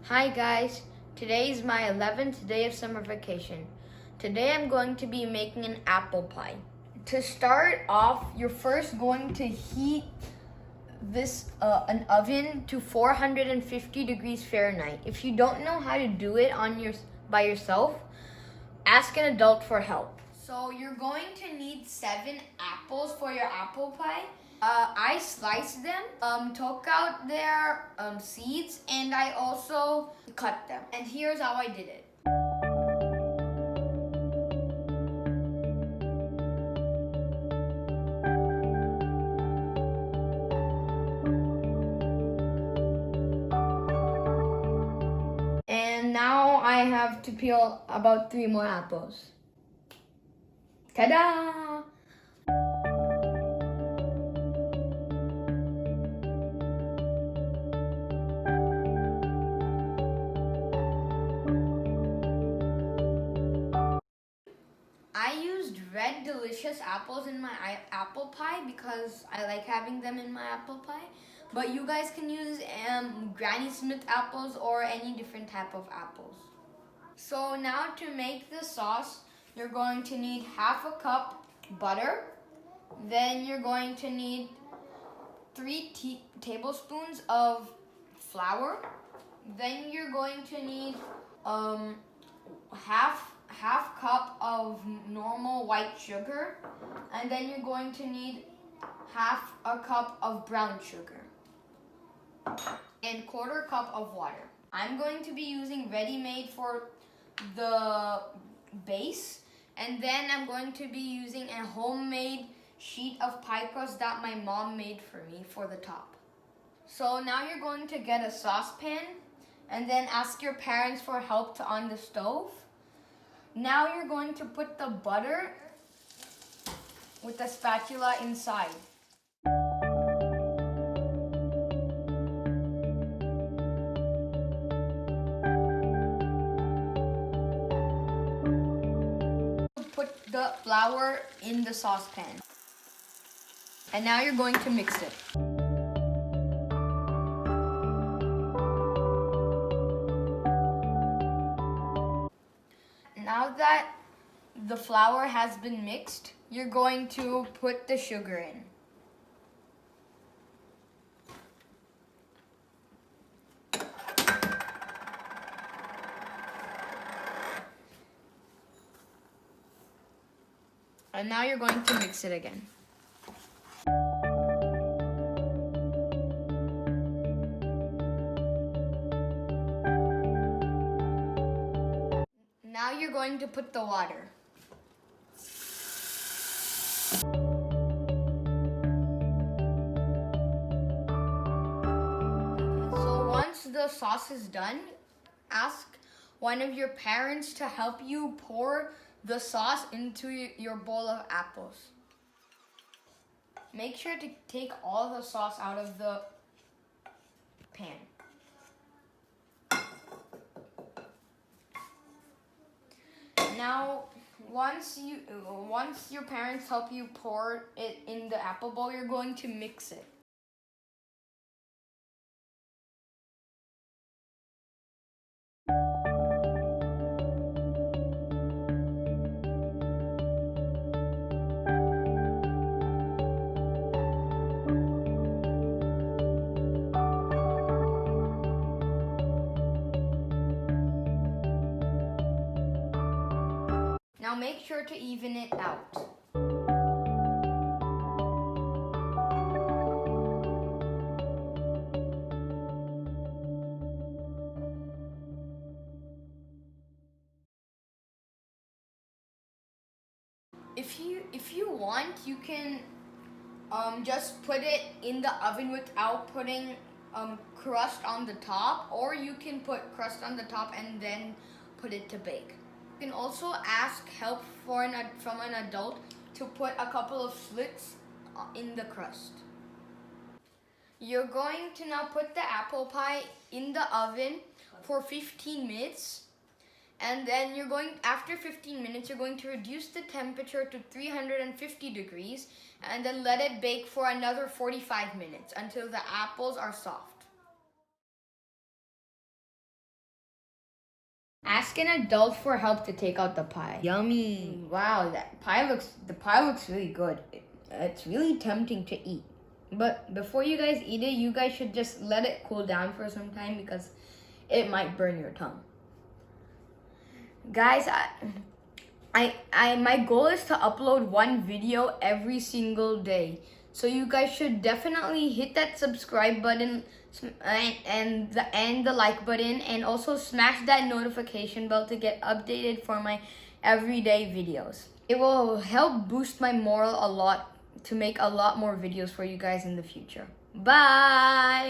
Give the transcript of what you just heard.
Hi guys, today is my 11th day of summer vacation. Today I'm going to be making an apple pie. To start off, you're first going to heat an oven to 450 degrees Fahrenheit. If you don't know how to do it by yourself, ask an adult for help. So you're going to need 7 apples for your apple pie. I sliced them, took out their seeds, and I also cut them. And here's how I did it. And now I have to peel about 3 more apples. Ta-da! I used red delicious apples in my apple pie because I like having them in my apple pie. But you guys can use Granny Smith apples or any different type of apples. So now to make the sauce, you're going to need half a cup butter. Then you're going to need 3 tablespoons of flour. Then you're going to need half cup of normal white sugar, and then you're going to need half a cup of brown sugar and 1/4 cup of water. I'm going to be using ready-made for the base, and then I'm going to be using a homemade sheet of pie crust that my mom made for me for the top. So now you're going to get a saucepan and then ask your parents for help on the stove. Now you're going to put the butter with the spatula inside. Put the flour in the saucepan. And now you're going to mix it. Now that the flour has been mixed, you're going to put the sugar in. And now you're going to mix it again. Now you're going to put the water. So once the sauce is done, ask one of your parents to help you pour the sauce into your bowl of apples. Make sure to take all the sauce out of the pan. Now, once your parents help you pour it in the apple bowl, you're going to mix it. Now make sure to even it out. If you want, you can just put it in the oven without putting crust on the top, or you can put crust on the top and then put it to bake. You can also ask help from an adult to put a couple of slits in the crust. You're going to now put the apple pie in the oven for 15 minutes. And then after 15 minutes, you're going to reduce the temperature to 350 degrees and then let it bake for another 45 minutes until the apples are soft. Ask an adult for help to take out the pie. Yummy. Wow, the pie looks really good. It's really tempting to eat. But before you guys eat it, you guys should just let it cool down for some time because it might burn your tongue. Guys, my goal is to upload one video every single day. So you guys should definitely hit that subscribe button and the like button, and also smash that notification bell to get updated for my everyday videos. It will help boost my morale a lot to make a lot more videos for you guys in the future. Bye!